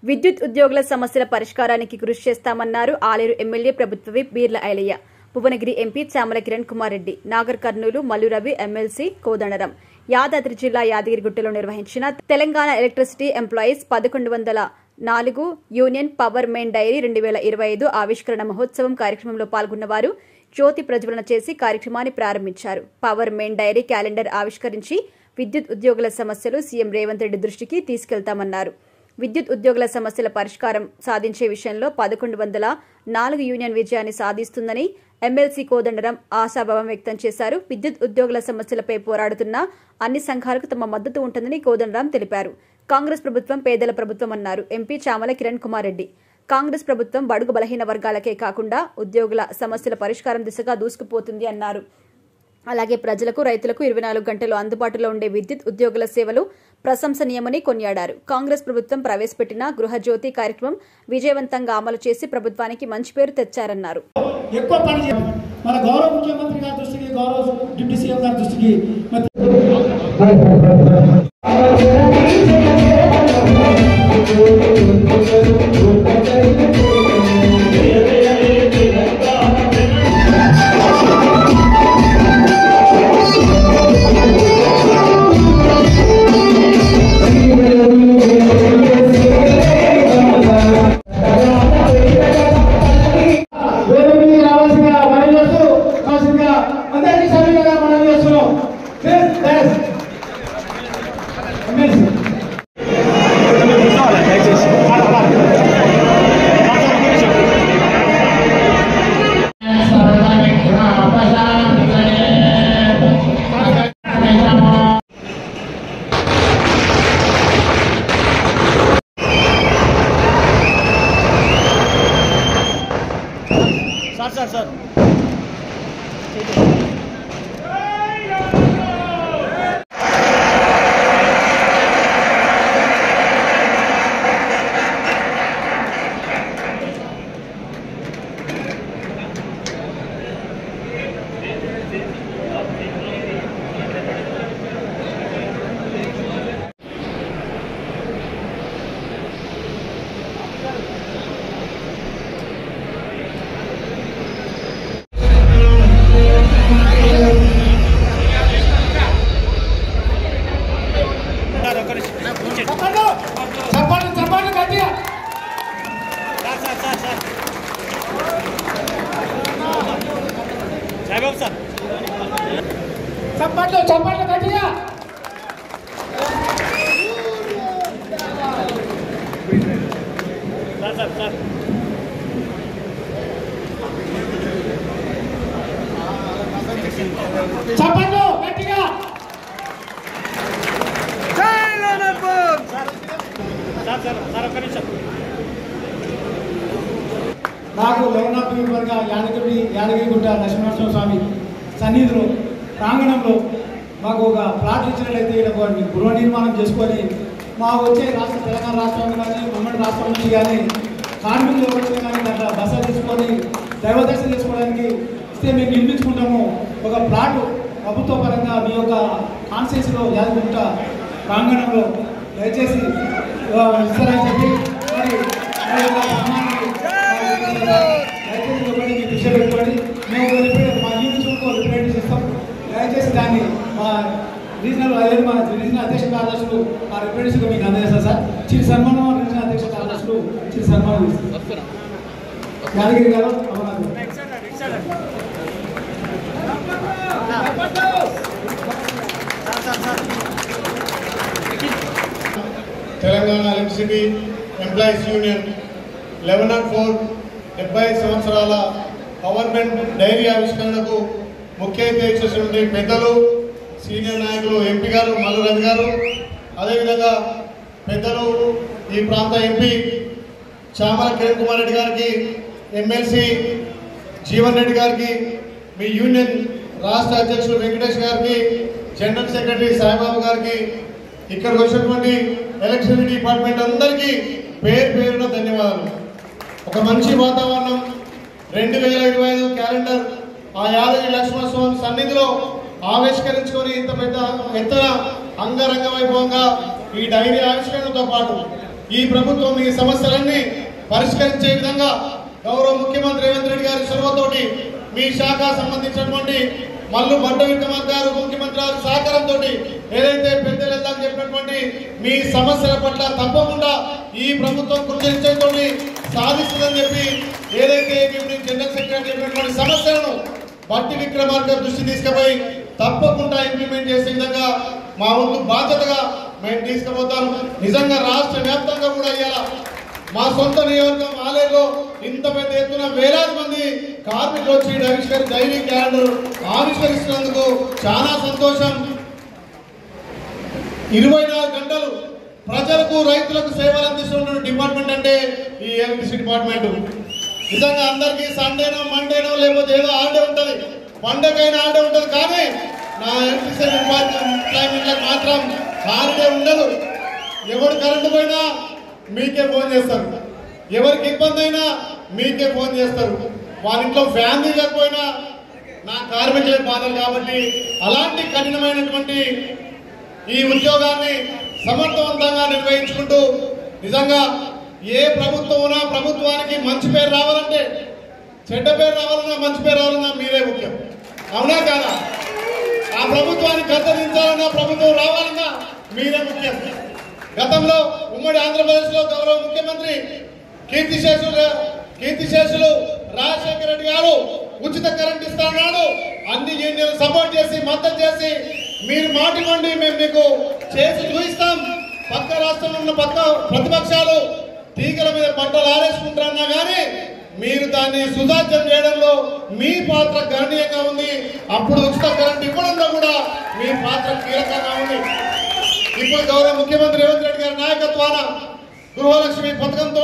విద్యుత్ ఉద్యోగుల సమస్యల పరిష్కారానికి కృషి చేస్తామన్నారు ఆలేరు ఎమ్మెల్యే ప్రభుత్వ whip Beerla Ilaiah. Bhuvanagiri MP Chamala Kiran Kumar Reddy, Nagar Kurnool Mallu Ravi MLC Kodandaram, Yadadri జిల్లా యాదగిరిగుట్టలో నిర్వహించిన Telangana electricity employees 1104 union power main diary 2025 ఆవిష్కరణ మహోత్సవం కార్యక్రమంలో పాల్గొన్న వారు జ్యోతి ప్రజ్వలన చేసి కార్యక్రమాన్ని ప్రారంభించారు. పవర్ మెయిన్ డైరీ క్యాలెండర్ ఆవిష్కరించి విద్యుత్ ఉద్యోగుల సమస్యలు సీఎం రేవంత్ రెడ్డి దృష్టికి తీసుకెళ్తామన్నారు. విద్యుత్ ఉద్యోగుల సమస్యల పరిష్కారం సాధించే విషయంలో 1104 యూనియన్ విజయాన్ని సాధిస్తుందని ఎమ్మెల్సీ కోదండరాం ఆశాభావం వ్యక్తం చేశారు. విద్యుత్ ఉద్యోగుల సమస్యలపై పోరాడుతున్న అన్ని సంఘాలకు తమ మద్దతు ఉంటుందని కోదండరాం తెలిపారు. కాంగ్రెస్ ప్రభుత్వం పేదల ప్రభుత్వం అన్నారు ఎంపీ చామల కిరణ్ కుమార్ రెడ్డి. కాంగ్రెస్ ప్రభుత్వం బడుగు బలహీన వర్గాలకే కాకుండా ఉద్యోగుల సమస్యల పరిష్కారం దిశగా దూసుకుపోతుంది అన్నారు. అలాగే ప్రజలకు, రైతులకు 24 గంటలు అందుబాటులో ఉండే విద్యుత్ ఉద్యోగుల సేవలు ప్రశంసనీయమని కొనియాడారు. కాంగ్రెస్ ప్రభుత్వం ప్రవేశపెట్టిన గృహజ్యోతి కార్యక్రమం విజయవంతంగా అమలు చేసి ప్రభుత్వానికి మంచి పేరు తెచ్చారన్నారు. మన గౌరవ ముఖ్యమంత్రి గారి దృష్టికి, గౌరవ డిప్యూటీ సీఎం గారి దృష్టికి सर చప్పట్లు గట్టిగా చప్పట్లు గట్టిగా నాకు లవనాథ యాదగిరిగుట్ట నరసింహ స్వామి సన్నిధిలో ప్రాంగణంలో మాకు ఒక ప్లాట్ ఇచ్చినట్లయితే ఇక్కడ గృహ నిర్మాణం చేసుకొని మా వచ్చే తెలంగాణ రాష్ట్రం కానీ ఉమ్మడి రాష్ట్రం నుంచి కానీ కార్మికులు ఎవరైనా కానీ దాంట్లో బస తీసుకొని దైవదర్శనం చేసుకోవడానికి ఇస్తే మేము నిర్మించుకుంటాము. ఒక ప్లాట్ ప్రభుత్వ పరంగా మీ యొక్క కాన్స్టిట్యూన్సీలో యాదగిరిగుట్ట ప్రాంగణంలో దయచేసి ఇస్తారని చెప్పి మరి దయచేసి ఒకటి మీ దృష్టి పెట్టుకోండి. మేము మా యూనిట్స్కు రిప్రజెంట్ చేస్తాం. దయచేసి దాన్ని మా రీజనల్ అధ్యక్ష కార్యదర్శులు ఆ రిప్రజెంటేషన్ మీకు అందజేస్తారు సార్. చిరు సన్మానం రీజనల్ అధ్యక్ష కార్యదర్శులు చిరు సన్మానం చేస్తారు. యాదగిరి గారు తెలంగాణ ఎలక్ట్రిసిటీ ఎంప్లాయీస్ యూనియన్ 1104 70 సంవత్సరాల గవర్నమెంట్ డైరీ ఆవిష్కరణకు ముఖ్య అతిథి పెద్దలు సీనియర్ నాయకులు ఎంపీ గారు మల్లురవి గారు, అదేవిధంగా పెద్దలు ఈ ప్రాంత ఎంపీ చామల కిరణ్ కుమార్ రెడ్డి గారికి, ఎమ్మెల్సీ జీవన్ రెడ్డి గారికి, మీ యూనియన్ రాష్ట్ర అధ్యక్షులు వెంకటేష్ గారికి, జనరల్ సెక్రటరీ సాయిబాబు గారికి, ఇక్కడికి వచ్చినటువంటి ఎలక్ట్రిసిటీ డిపార్ట్మెంట్ అందరికీ పేరు పేరున ధన్యవాదాలు. ఒక మంచి వాతావరణం 2025 క్యాలెండర్ ఆ యాదగిరి లక్ష్మణస్వామి సన్నిధిలో ఆవిష్కరించుకొని ఇంత పెద్ద ఎత్తున అంగరంగ వైభవంగా ఈ డైరీ ఆవిష్కరణతో పాటు ఈ ప్రభుత్వం ఈ సమస్యలన్నీ పరిష్కరించే విధంగా గౌరవ ముఖ్యమంత్రి రేవంత్ రెడ్డి గారి చొరవతోటి మీ శాఖ సంబంధించినటువంటి మల్లు భట్ట విక్రమార్క గారు ముఖ్యమంత్రి గారి సహకారంతో ఏదైతే పెద్దలు చెప్పినటువంటి మీ సమస్యల పట్ల తప్పకుండా ఈ ప్రభుత్వం కృషితో సాధిస్తుందని చెప్పి ఏదైతే జనరల్ సెక్రటరీ చెప్పినటువంటి సమస్యలను భట్టి విక్రమార్క దృష్టి తీసుకుపోయి తప్పకుండా ఇంప్లిమెంట్ చేసే విధంగా మా వంతు బాధ్యతగా మేము తీసుకుపోతాం. నిజంగా రాష్ట్ర వ్యాప్తంగా కూడా ఇవాళ మా సొంత నియోజకవర్గం ఆలయంలో ఇంత పెద్ద ఎత్తున వేలాది మంది కార్మికులు వచ్చి డైరీ క్యాలెండర్ ఆవిష్కరిస్తున్నందుకు చాలా సంతోషం. 24 గంటలు ప్రజలకు రైతులకు సేవలు అందిస్తున్న డిపార్ట్మెంట్ అంటే ఈ ఎలక్ట్రిసిటీ డిపార్ట్మెంట్. నిజంగా అందరికీ సండేనో మండేనో లేకపోతే ఏదో హాలిడే ఉంటుంది, పండగైన హాలిడే ఉంటుంది, కానీ నా ఎలక్ట్రిసిటీ డిపార్ట్మెంట్ మాత్రం హాలిడే ఉండదు. ఎవరు కరెంటు పోయినా మీకే ఫోన్ చేస్తారు, ఎవరికి ఇబ్బంది అయినా మీకే ఫోన్ చేస్తారు. వాళ్ళ ఇంట్లో ఫ్యాన్ తీయకపోయినా నా కార్మికులే బాధలు. కాబట్టి అలాంటి కఠినమైనటువంటి ఈ ఉద్యోగాన్ని సమర్థవంతంగా నిర్వహించుకుంటూ నిజంగా ఏ ప్రభుత్వం ఉన్నా ప్రభుత్వానికి మంచి పేరు రావాలంటే, చెడ్డ పేరు రావాలన్నా మంచి పేరు రావాలన్నా మీరే ముఖ్యం. అవునా కాదా? ఆ ప్రభుత్వాన్ని గద్దరించాలన్నా ప్రభుత్వం రావాలన్నా మీరే ముఖ్యం. గతంలో ఉమ్మడి ఆంధ్రప్రదేశ్ లో గౌరవ ముఖ్యమంత్రి కీర్తిశేషులు రాజశేఖర రెడ్డి గారు ఉచిత కరెంట్ ఇస్తాడు. అన్ని యూనియన్లు సపోర్ట్ చేసి మద్దతు చేసి మీరు మాటివ్వండి, మేము మీకు చేసి చూపిస్తాం. పక్క రాష్ట్రంలో ఉన్న పక్క ప్రతిపక్షాలు తీగల మీద బట్టలు ఆరేసుకుంటారన్నా కానీ మీరు దాన్ని సుసాధ్యం చేయడంలో మీ పాత్ర గణనీయంగా ఉంది. అప్పుడు ఉచిత కరెంట్ ఇవ్వడంలో కూడా మీ పాత్ర కీలకంగా ఉంది. ఇప్పుడు గౌరవ ముఖ్యమంత్రి రేవంత్ రెడ్డి గారి నాయకత్వాన గృహలక్ష్మి పథకంతో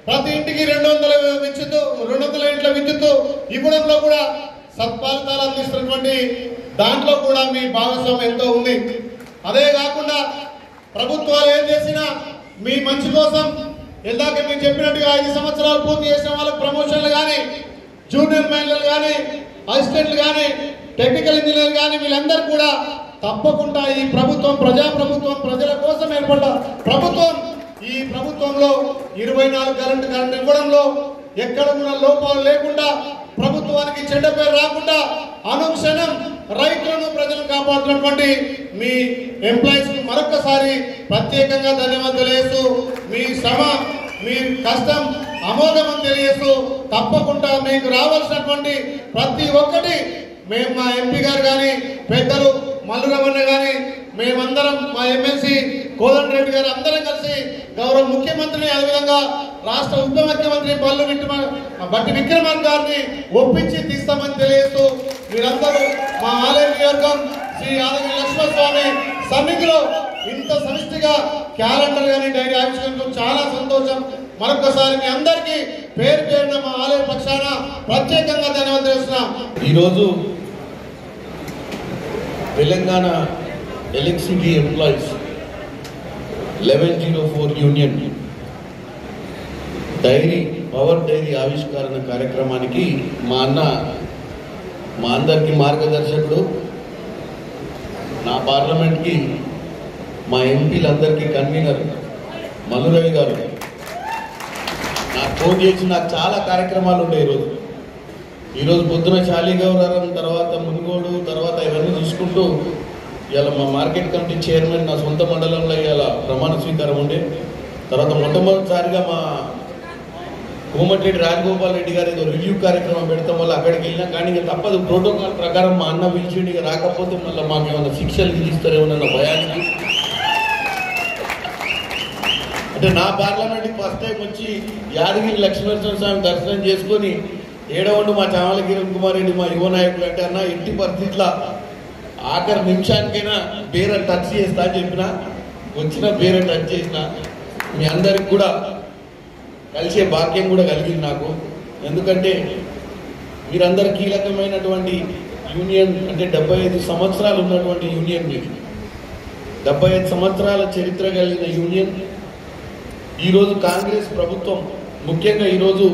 ప్రతి ఇంటికి 200 ఇంట్ల విద్యుత్ ఇవ్వడంలో కూడా సత్ఫలితాలు అందిస్తున్నటువంటి దాంట్లో కూడా మీ భాగస్వామ్యం ఎంతో ఉంది. అదే కాకుండా ప్రభుత్వాలు ఏం చేసినా మీ మంచి కోసం ఇందాక మీరు చెప్పినట్టుగా 5 సంవత్సరాలు పూర్తి చేసిన వాళ్ళకి ప్రమోషన్లు కానీ, జూనియర్ మైనర్లు కానీ, అసిస్టెంట్లు కానీ, టెక్నికల్ ఇంజనీర్లు కానీ వీళ్ళందరూ కూడా తప్పకుండా ఈ ప్రభుత్వం ప్రజాప్రభుత్వం, ప్రజల కోసం ఏర్పడ్డ ప్రభుత్వం. ఈ ప్రభుత్వంలో 24 కరెంట్ ఇవ్వడంలో ఎక్కడ కూడా లోపాలు లేకుండా, ప్రభుత్వానికి చెడ్డ పేరు రాకుండా అనుక్షణం రైతులను ప్రజలను కాపాడుతున్నటువంటి మీ ఎంప్లాయీస్ కు మరొకసారి ప్రత్యేకంగా ధన్యవాదాలు తెలియజేస్తూ, మీ శ్రమ మీ కష్టం అమోఘమని తెలియజేస్తూ తప్పకుండా మీకు రావాల్సినటువంటి ప్రతి ఒక్కటి మేము మా ఎంపీ గారు కానీ, పెద్దలు మల్లురమణ కానీ, మేమందరం మా ఎమ్మెల్సీ కోదండరెడ్డి గారు అందరం కలిసి గౌరవ ముఖ్యమంత్రిని, అదేవిధంగా రాష్ట్ర ఉప ముఖ్యమంత్రి భట్టి విక్రమార్క గారిని ఒప్పించి తీస్తామని తెలియజేస్తూ మీరందరూ మా ఆలయ నియోజకవర్గం శ్రీ యాదగిరి లక్ష్మణస్వామి సన్నిధిలో ఇంత సమిష్టిగా క్యాలెండర్ కానీ డైరీ ఆవిష్కరించడం చాలా సంతోషం. మరొకసారి మీ అందరికీ పేరు పేరున మా ఆలయ పక్షాన ప్రత్యేకంగా ధన్యవాదాలు తెలుస్తున్నాం. ఈరోజు Telangana electricity employees 1104 union power diary ఆవిష్కరణ కార్యక్రమానికి మా అందరికీ మార్గదర్శకుడు, నా పార్లమెంట్కి మా ఎంపీలందరికీ కన్వీనర్ మల్లురవి గారు నాకు ఫోన్ చేసి నాకు చాలా కార్యక్రమాలు ఉంటాయి. ఈరోజు పొద్దున శాలిగౌరవం, తర్వాత మునుగోడు, తర్వాత ఇవన్నీ చూసుకుంటూ ఇవాళ మా మార్కెట్ కమిటీ చైర్మన్ నా సొంత మండలంలో ఇవాళ ప్రమాణ స్వీకారం ఉండే. తర్వాత మొట్టమొదటిసారిగా మా కోమటిరెడ్డి రాజగోపాల్ రెడ్డి గారు ఏదో రివ్యూ కార్యక్రమం పెడతాం వల్ల అక్కడికి వెళ్ళినా, కానీ ఇక తప్పదు ప్రోటోకాల్ ప్రకారం మా అన్న పిలిచిండి, ఇక రాకపోతే మళ్ళీ మాకు ఏమైనా శిక్షలు విధిస్తారేమోనన్న భయానికి. అంటే నా పార్లమెంట్కి ఫస్ట్ టైం వచ్చి యాదగిరి లక్ష్మీనరసింహ స్వామి దర్శనం చేసుకొని ఏడవండు మా చామల కిరణ్ కుమార్ రెడ్డి మా యువ నాయకులు అంటే అన్న ఎట్టి పరిస్థితుల ఆఖరి నిమిషానికైనా బేర టచ్ చేస్తా అని చెప్పిన, వచ్చిన బేర టచ్ చేసిన. మీ అందరికి కూడా కలిసే భాగ్యం కూడా కలిగింది నాకు. ఎందుకంటే మీరందరూ కీలకమైనటువంటి యూనియన్, అంటే 75 సంవత్సరాలు ఉన్నటువంటి యూనియన్, మీకు 75 సంవత్సరాల చరిత్ర కలిగిన యూనియన్. ఈరోజు కాంగ్రెస్ ప్రభుత్వం ముఖ్యంగా ఈరోజు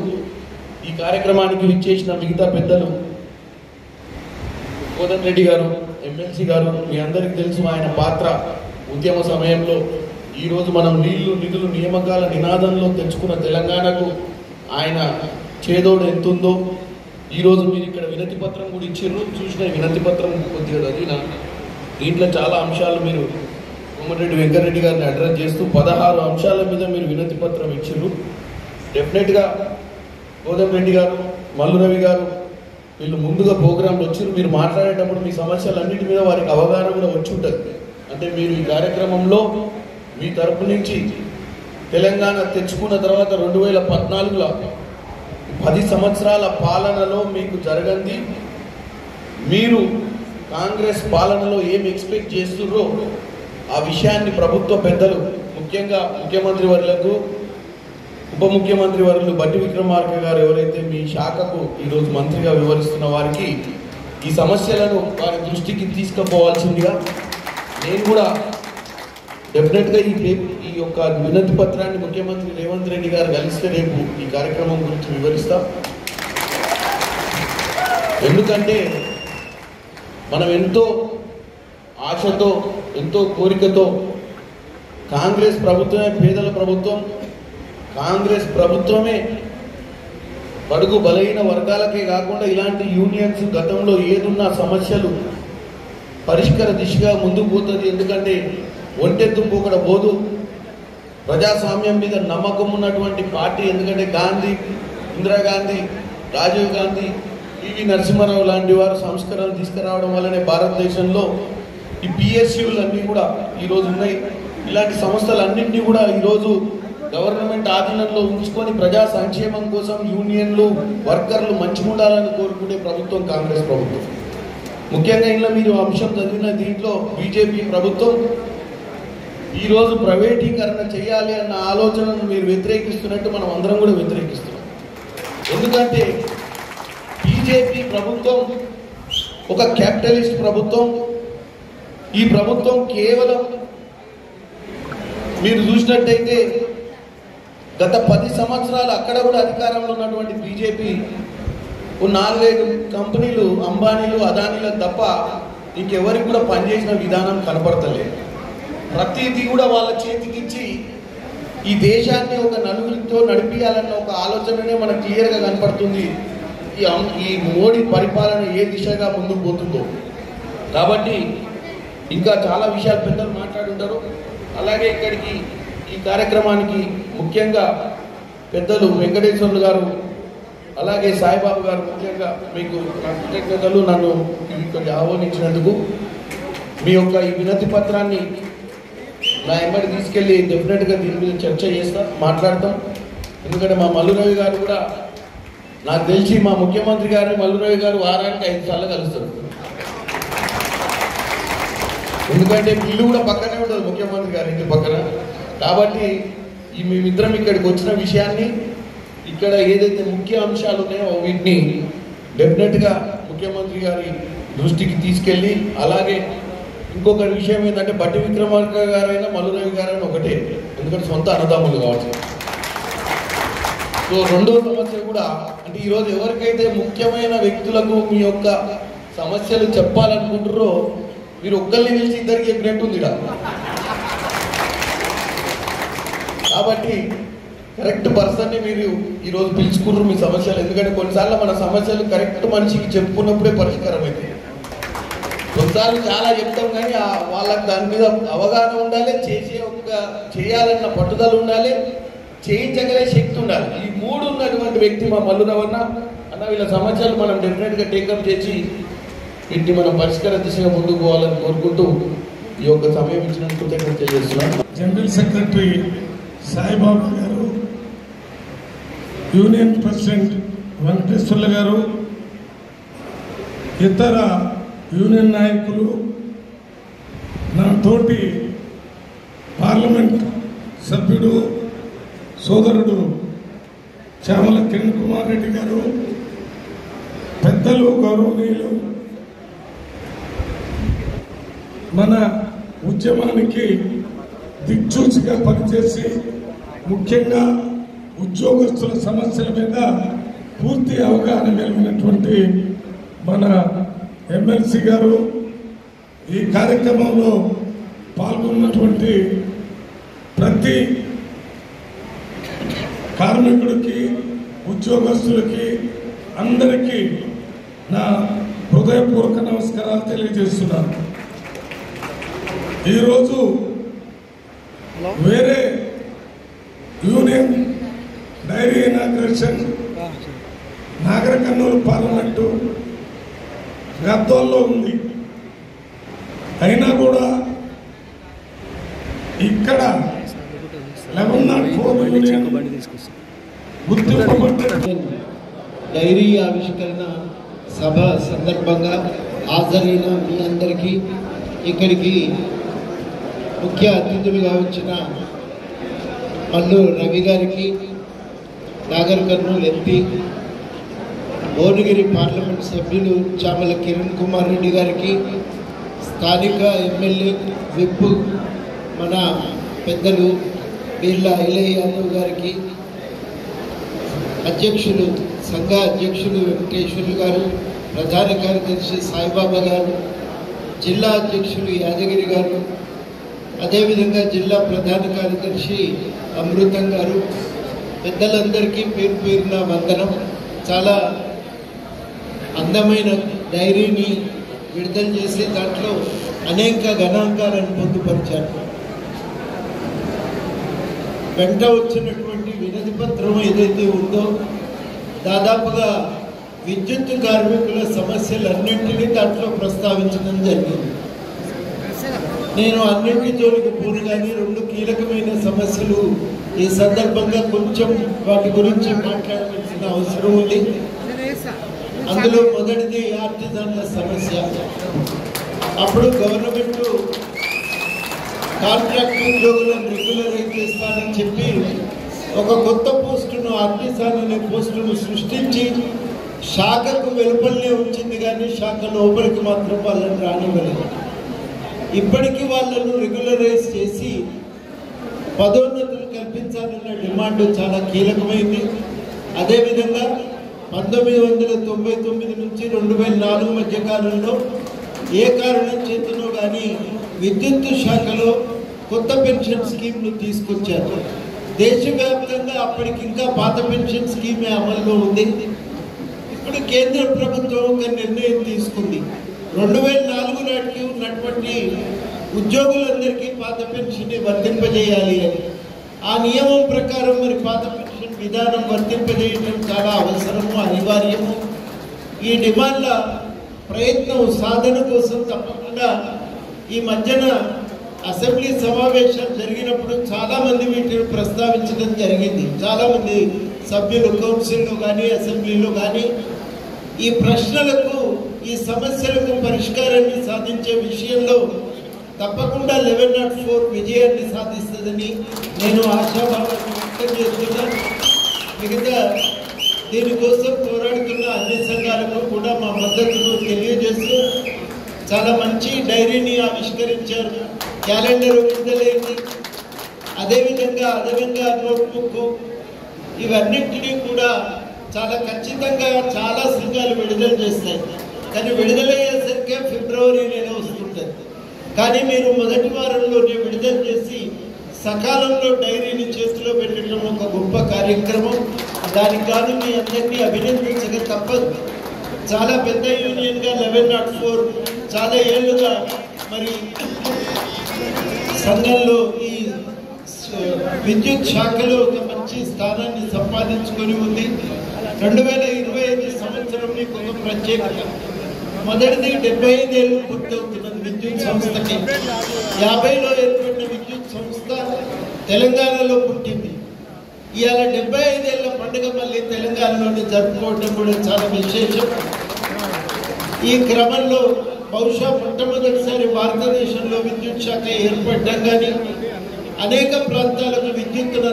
ఈ కార్యక్రమానికి విచ్చేసిన మిగతా పెద్దలు కోదండరెడ్డి గారు, ఎమ్మెల్సీ గారు, మీ అందరికీ తెలుసు ఆయన పాత్ర. ఉద్యమ సమయంలో ఈరోజు మనం నీళ్లు నిధులు నియామకాల నినాదంలో తెచ్చుకున్న తెలంగాణకు ఆయన చేదోడు ఎంతుందో ఈరోజు మీరు ఇక్కడ వినతి పత్రం కూడా ఇచ్చారు. చూసిన వినతి పత్రం కొద్దిగా చదివిన దీంట్లో చాలా అంశాలు మీరు కోమటిరెడ్డి వెంకటరెడ్డి గారిని అడ్రస్ చేస్తూ 16 అంశాల మీద మీరు వినతి పత్రం ఇచ్చారు. డెఫినెట్గా గోదంరెడ్డి గారు, మల్లు రవి గారు వీళ్ళు ముందుగా ప్రోగ్రాంలు వచ్చారు. మీరు మాట్లాడేటప్పుడు మీ సమస్యలన్నిటి మీద వారికి అవగాహన కూడా వచ్చి ఉంటుంది. అంటే మీరు ఈ కార్యక్రమంలో మీ తరపు నుంచి తెలంగాణ తెచ్చుకున్న తర్వాత 2014లో 10 సంవత్సరాల పాలనలో మీకు జరగంది, మీరు కాంగ్రెస్ పాలనలో ఏమి ఎక్స్పెక్ట్ చేస్తున్నారో ఆ విషయాన్ని ప్రభుత్వ పెద్దలు, ముఖ్యంగా ముఖ్యమంత్రి వర్యులకు, ఉప ముఖ్యమంత్రి వర్యులు బట్టి విక్రమార్క గారు ఎవరైతే మీ శాఖకు ఈరోజు మంత్రిగా వివరిస్తున్న వారికి ఈ సమస్యలను వారి దృష్టికి తీసుకుపోవాల్సిందిగా నేను కూడా డెఫినెట్గా ఈ యొక్క వినతి పత్రాన్ని ముఖ్యమంత్రి రేవంత్ రెడ్డి గారు కలిస్తే రేపు ఈ కార్యక్రమం గురించి వివరిస్తాం. ఎందుకంటే మనం ఎంతో ఆశతో ఎంతో కోరికతో కాంగ్రెస్ ప్రభుత్వమే పేదల ప్రభుత్వం, కాంగ్రెస్ ప్రభుత్వమే బడుగు బలహీన వర్గాలకే కాకుండా ఇలాంటి యూనియన్స్ గతంలో ఏదున్నా సమస్యలు పరిష్కార దిశగా ముందుకు పోతుంది. ఎందుకంటే ఒంటెత్తు పోకడ పోదు, ప్రజాస్వామ్యం మీద నమ్మకం ఉన్నటువంటి పార్టీ. ఎందుకంటే గాంధీ, ఇందిరాగాంధీ, రాజీవ్ గాంధీ, పివి నరసింహారావు లాంటి వారు సంస్కరణలు తీసుకురావడం వల్లనే భారతదేశంలో ఈ పిఎస్యులు అన్నీ కూడా ఈరోజు ఉన్నాయి. ఇలాంటి సంస్థలన్నింటినీ కూడా ఈరోజు గవర్నమెంట్ ఆధీనంలో ఉంచుకొని ప్రజా సంక్షేమం కోసం యూనియన్లు, వర్కర్లు మంచిగా ఉండాలని కోరుకునే ప్రభుత్వం కాంగ్రెస్ ప్రభుత్వం. ముఖ్యంగా ఇంట్లో మీరు అంశం చదివిన దీంట్లో బీజేపీ ప్రభుత్వం ఈరోజు ప్రైవేటీకరణ చేయాలి అన్న ఆలోచనను మీరు వ్యతిరేకిస్తున్నట్టు మనం అందరం కూడా వ్యతిరేకిస్తున్నాం. ఎందుకంటే బీజేపీ ప్రభుత్వం ఒక క్యాపిటలిస్ట్ ప్రభుత్వం. ఈ ప్రభుత్వం కేవలం మీరు చూసినట్టయితే గత 10 సంవత్సరాలు అక్కడ కూడా అధికారంలో ఉన్నటువంటి బీజేపీ 4-5 కంపెనీలు, అంబానీలు, అదానీలకు తప్ప ఇంకెవరికి కూడా పనిచేసిన విధానం కనపడతలేదు. ప్రతిదీ కూడా వాళ్ళ చేతికిచ్చి ఈ దేశాన్ని ఒక నలుగురితో నడిపించాలన్న ఒక ఆలోచననే మనకు క్లియర్గా కనపడుతుంది ఈ మోడీ పరిపాలన ఏ దిశగా ముందుకు పోతుందో. కాబట్టి ఇంకా చాలా విషయాలు పెద్దలు మాట్లాడుంటారు. అలాగే ఇక్కడికి ఈ కార్యక్రమానికి ముఖ్యంగా పెద్దలు వెంకటేశ్వర్లు గారు, అలాగే సాయిబాబు గారు, ముఖ్యంగా మీకు నా కృతజ్ఞతలు. నన్ను ఇక్కడ ఆహ్వానించినందుకు మీ యొక్క ఈ వినతి పత్రాన్ని నా ఎంబడి తీసుకెళ్ళి డెఫినెట్గా దీని మీద చర్చ మాట్లాడతాం. ఎందుకంటే మా మల్లురవి గారు కూడా నాకు తెలిసి మా ముఖ్యమంత్రి గారిని మల్లురవి గారు వారానికి 5 సార్లు కలుస్తారు. ఎందుకంటే ఇల్లు కూడా పక్కనే ఉంటుంది ముఖ్యమంత్రి గారి ఇంటి పక్కన. కాబట్టి ఈ మేమిద్దరం ఇక్కడికి వచ్చిన విషయాన్ని, ఇక్కడ ఏదైతే ముఖ్య అంశాలు ఉన్నాయో వీటిని డెఫినెట్గా ముఖ్యమంత్రి గారి దృష్టికి తీసుకెళ్ళి, అలాగే ఇంకొక విషయం ఏంటంటే బట్టి విక్రమార్క గారైనా మల్లురవి గారైనా ఒకటే, ఎందుకంటే సొంత అన్నదమ్ములు కావచ్చు. సో రెండో సమస్య కూడా అంటే ఈరోజు ఎవరికైతే ముఖ్యమైన వ్యక్తులకు మీ యొక్క సమస్యలు చెప్పాలనుకుంటారో మీరు ఒక్కరిని పిలిచి ఇద్దరికి చెప్పినట్టుంది. కాబట్టి కరెక్ట్ పర్సన్ని మీరు ఈరోజు పిలుచుకున్నారు మీ సమస్యలు. ఎందుకంటే కొన్నిసార్లు మన సమస్యలు కరెక్ట్ మనిషికి చెప్పుకున్నప్పుడే పరిష్కారం అవుతాయి. కొన్నిసార్లు చాలా చెప్తాం కానీ వాళ్ళకి దాని మీద అవగాహన ఉండాలి, చేయాలన్న పట్టుదల ఉండాలి, చేయించగలే శక్తి ఉండాలి. ఈ 3 ఉన్నటువంటి వ్యక్తి మా మల్లురవన్న అన్న. వీళ్ళ సమస్యలు మనం డెఫినెట్గా టేకప్ చేసి వీటిని మనం పరిష్కార దిశగా ముందుకు పోవాలని కోరుకుంటూ ఈ యొక్క సమయం ఇచ్చినందుకు కృతజ్ఞతలు తెలియజేస్తున్నాం. జనరల్ సెక్రటరీ సాయిబాబు గారు, యూనియన్ ప్రెసిడెంట్ వెంకటేశ్వర్లు గారు, ఇతర యూనియన్ నాయకులు, నా తోటి పార్లమెంట్ సభ్యుడు సోదరుడు చామల కిరణ్ కుమార్ రెడ్డి గారు, పెద్దలు గౌరవనీయులు, మన ఉద్యమానికి దిక్సూచిగా పనిచేసి ముఖ్యంగా ఉద్యోగస్తుల సమస్యల మీద పూర్తి అవగాహన కలిగినటువంటి మన ఎమ్మెల్సీ గారు, ఈ కార్యక్రమంలో పాల్గొన్నటువంటి ప్రతి కార్మికుడికి, ఉద్యోగస్తులకి అందరికీ నా హృదయపూర్వక నమస్కారాలు తెలియజేస్తున్నాను. ఈరోజు వేరే union dairy inauguration Nagar Kurnool parliament గద్వాల్లో ఉంది. అయినా కూడా ఇక్కడ 1104 యూనియన్ డైరీ ఆవిష్కరణ సభ సందర్భంగా హాజరైన మీ అందరికీ, ఇక్కడికి ముఖ్య అతిథులుగా వచ్చిన మల్లు రవి గారికి, నాగర్ కర్నూలు ఎంపీ, భువనగిరి పార్లమెంట్ సభ్యులు చామల కిరణ్ కుమార్ రెడ్డి గారికి, స్థానిక ఎమ్మెల్యే విప్ మన పెద్దలు బీర్లా ఐలయ్య యాదవ్ గారికి, అధ్యక్షులు సంఘ అధ్యక్షులు వెంకటేశ్వర్లు గారు, ప్రధాన కార్యదర్శి సాయిబాబా గారు, జిల్లా అధ్యక్షులు యాదగిరి గారు, అదేవిధంగా జిల్లా ప్రధాన కార్యదర్శి అమృతం గారు, పెద్దలందరికీ పేరు పేరున వందనం. చాలా అందమైన డైరీని విడుదల చేసి దాంట్లో అనేక గణాంకాలను పొందుపరిచారు. వెంట వచ్చినటువంటి వినతి పత్రం ఏదైతే ఉందో దాదాపుగా విద్యుత్ కార్మికుల సమస్యలన్నింటినీ దాంట్లో ప్రస్తావించడం జరిగింది. నేను అన్నింటి జోలికి పోను, కానీ 2 కీలకమైన సమస్యలు ఈ సందర్భంగా కొంచెం వాటి గురించి మాట్లాడాల్సిన అవసరం ఉంది. అందులో మొదటిది ఆర్టిజాన్ల సమస్య. అప్పుడు గవర్నమెంట్ కాంట్రాక్ట్ ఉద్యోగులను రెగ్యులరైజ్ చేస్తానని చెప్పి ఒక కొత్త పోస్టును, ఆర్టిజాన్ అనే పోస్టును సృష్టించి శాఖకు వెలుపలనే ఉంచింది, కానీ శాఖ లోపలికి మాత్రం వాళ్ళని రానివ్వలేదు. ఇప్పటికీ వాళ్ళను రెగ్యులరైజ్ చేసి పదోన్నతులు కల్పించాలన్న డిమాండ్ చాలా కీలకమైంది. అదేవిధంగా 1999 నుంచి 2004 మధ్య కాలంలో ఏ కారణం చేతనో కానీ విద్యుత్ శాఖలో కొత్త పెన్షన్ స్కీమ్ను తీసుకొచ్చారు. దేశవ్యాప్తంగా అప్పటికి ఇంకా పాత పెన్షన్ స్కీమే అమల్లో ఉంది. ఇప్పుడు కేంద్ర ప్రభుత్వం ఒక నిర్ణయం తీసుకుంది. 2004 నాటికి ఉన్నటువంటి ఉద్యోగులందరికీ పాత పెన్షన్ వర్తింపజేయాలి అని. ఆ నియమం ప్రకారం మరి పాత పెన్షన్ విధానం వర్తింపజేయడం చాలా అవసరము, అనివార్యము. ఈ డిమాండ్ల ప్రయత్నం సాధన కోసం తప్పకుండా ఈ మధ్యన అసెంబ్లీ సమావేశాలు జరిగినప్పుడు చాలామంది వీటిని ప్రస్తావించడం జరిగింది. చాలామంది సభ్యులు కౌన్సిల్లో కానీ అసెంబ్లీలో కానీ ఈ ప్రశ్నలకు, ఈ సమస్యలకు పరిష్కారాన్ని సాధించే విషయంలో తప్పకుండా 1104 విజయాన్ని సాధిస్తుందని నేను ఆశాభావాన్ని వ్యక్తం చేస్తున్నాను. మిగతా దీనికోసం పోరాడుతున్న అన్ని సంఘాలకు కూడా మా మద్దతును తెలియజేస్తూ చాలా మంచి డైరీని ఆవిష్కరించారు. క్యాలెండర్ విడుదలైంది. అదేవిధంగా అదనంగా నోట్బుక్, ఇవన్నింటినీ కూడా చాలా ఖచ్చితంగా చాలా సంఘాలు విడుదల చేస్తాయి. కానీ విడుదలయ్యేసరికి ఫిబ్రవరి నెల వస్తుంటుంది. కానీ మీరు మొదటి వారంలోనే విడుదల చేసి సకాలంలో డైరీని చేతిలో పెట్టడం ఒక గొప్ప కార్యక్రమం. దానికి గాను మీ అందరినీ అభినందించక తప్పదు. చాలా పెద్ద యూనియన్గా 1104 చాలా ఏళ్ళుగా మరి సంఘంలో ఈ విద్యుత్ శాఖలో ఒక మంచి స్థానాన్ని సంపాదించుకొని ఉంది. 2025 సంవత్సరం మీకు ఒక ప్రత్యేకత. మొదటిది 75 ఏళ్ళు పూర్తవుతున్నది విద్యుత్ సంస్థకి. 50లో ఏర్పడిన విద్యుత్ సంస్థ తెలంగాణలో పుట్టింది. ఇవాళ 75 ఏళ్ల పండుగ మళ్ళీ తెలంగాణలోనే జరుపుకోవడం కూడా చాలా విశేషం. ఈ క్రమంలో బహుశా మొట్టమొదటిసారి భారతదేశంలో విద్యుత్ శాఖ ఏర్పడడం కానీ అనేక ప్రాంతాలకు విద్యుత్తును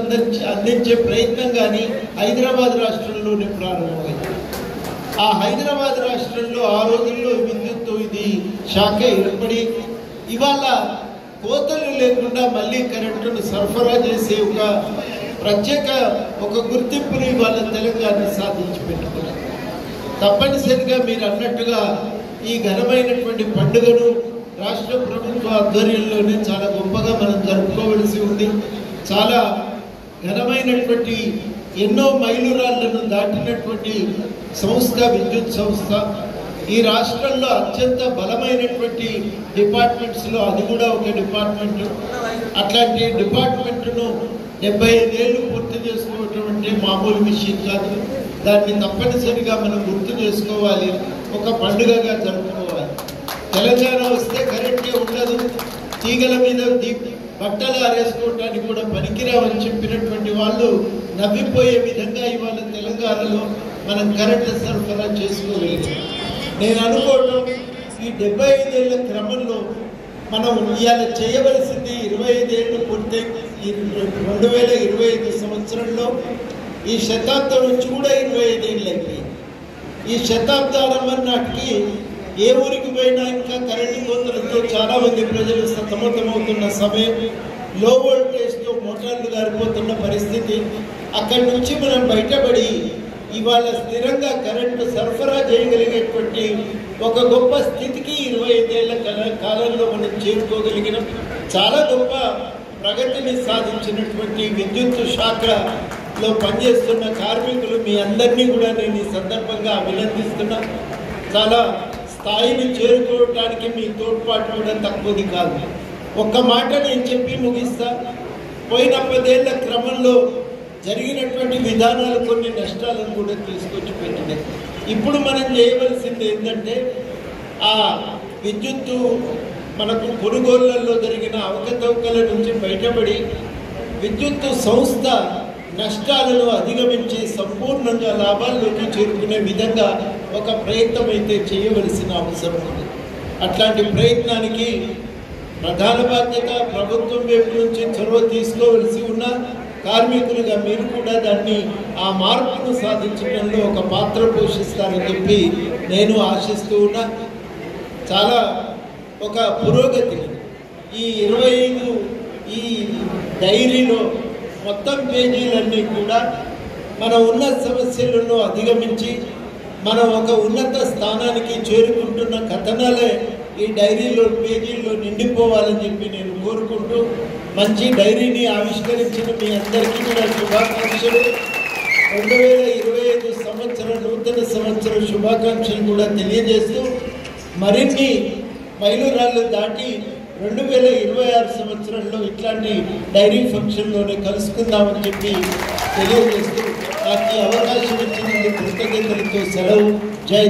అందించే ప్రయత్నం కానీ హైదరాబాద్ రాష్ట్రంలోనే ప్రారంభమైంది. ఆ హైదరాబాద్ రాష్ట్రంలో ఆ రోజుల్లో విద్యుత్తు ఇది శాఖ ఏర్పడి ఇవాళ కోతలు లేకుండా మళ్ళీ కరెంటును సరఫరా చేసే ఒక ప్రత్యేక ఒక గుర్తింపుని ఇవాళ తెలంగాణ సాధించి పెట్టుకున్నారు. తప్పనిసరిగా మీరు అన్నట్టుగా ఈ ఘనమైనటువంటి పండుగను రాష్ట్ర ప్రభుత్వ ఆధ్వర్యంలోనే చాలా గొప్పగా మనం జరుపుకోవలసి ఉంది. చాలా ఘనమైనటువంటి ఎన్నో మైలురాళ్లను దాటినటువంటి సంస్థ విద్యుత్ సంస్థ. ఈ రాష్ట్రంలో అత్యంత బలమైనటువంటి డిపార్ట్మెంట్స్లో అది కూడా ఒక డిపార్ట్మెంట్. అట్లాంటి డిపార్ట్మెంట్ను 75 ఏళ్ళు పూర్తి చేసుకోవటం అంటే మామూలు విషయం కాదు. దాన్ని తప్పనిసరిగా మనం గుర్తు చేసుకోవాలి, ఒక పండుగగా జరుపుకోవాలి. తెలంగాణ వస్తే కరెంటే ఉండదు, తీగల మీద బట్టలు ఆరేసుకోవటానికి కూడా పనికిరావని చెప్పినటువంటి వాళ్ళు నవ్విపోయే విధంగా ఇవాళ తెలంగాణలో మనం కరెంటు సరఫరా చేసుకోలేదు. నేను అనుకోవటం ఈ 75 ఏళ్ల క్రమంలో మనం ఇవాళ చేయవలసింది 25 ఏళ్ళు పూర్తి 2025 సంవత్సరంలో ఈ శతాబ్దం నుంచి కూడా 25 ఏళ్ళు అయిపోయింది. ఈ శతాబ్దారం నాటికి ఏ ఊరికి పోయినా ఇంకా కరెంటు కోతలతో చాలా మంది ప్రజలు సతమతమవుతున్న సమయం, లో వోల్టేజ్తో మోటార్లు గారిపోతున్న పరిస్థితి. అక్కడి నుంచి మనం బయటపడి ఇవాళ స్థిరంగా కరెంటు సరఫరా చేయగలిగేటువంటి ఒక గొప్ప స్థితికి 25 ఏళ్ల కాలంలో మనం చేరుకోగలిగినాం. చాలా గొప్ప ప్రగతిని సాధించినటువంటి విద్యుత్ శాఖలో పనిచేస్తున్న కార్మికులు మీ అందరినీ కూడా నేను ఈ సందర్భంగా అభినందిస్తున్నా. చాలా స్థాయిని చేరుకోవడానికి మీ తోడ్పాటు కూడా తక్కువది కాదు. ఒక్క మాట నేను చెప్పి ముగిస్తా. పోయిన 10 ఏళ్ల క్రమంలో జరిగినటువంటి విధానాలు కొన్ని నష్టాలను కూడా తీసుకొచ్చి పెట్టినాయి. ఇప్పుడు మనం చేయవలసింది ఏంటంటే ఆ విద్యుత్తు మనకు కొనుగోళ్లలో జరిగిన అవకతవకల నుంచి బయటపడి విద్యుత్తు సంస్థ నష్టాలను అధిగమించి సంపూర్ణంగా లాభాల్లోకి చేరుకునే విధంగా ఒక ప్రయత్నం అయితే చేయవలసిన అవసరం ఉంది. అట్లాంటి ప్రయత్నానికి ప్రధాన బాధ్యత ప్రభుత్వం వైపు నుంచి చొరవ తీసుకోవలసి ఉన్న కార్మికులుగా మీరు కూడా దాన్ని ఆ మార్పును సాధించడంలో ఒక పాత్ర పోషిస్తారని చెప్పి నేను ఆశిస్తూ ఉన్నా. చాలా ఒక పురోగతి ఈ 25 ఈ డైరీలో మొత్తం పేజీలన్నీ కూడా మన ఉన్న సమస్యలను అధిగమించి మనం ఒక ఉన్నత స్థానానికి చేరుకుంటున్న కథనాలే ఈ డైరీలో పేజీల్లో నిండిపోవాలని చెప్పి నేను కోరుకుంటూ మంచి డైరీని ఆవిష్కరించిన మీ అందరికీ కూడా శుభాకాంక్షలు. 2025 సంవత్సరం నూతన సంవత్సర శుభాకాంక్షలు కూడా తెలియజేస్తూ మరిన్ని మైలురాళ్ళు దాటి 2026 సంవత్సరంలో ఇట్లాంటి డైరీ ఫంక్షన్లోనే కలుసుకుందామని చెప్పి తెలియజేస్తూ నాకు ఈ అవకాశం ఇచ్చినందుకు కృతజ్ఞతలతో సెలవు. జై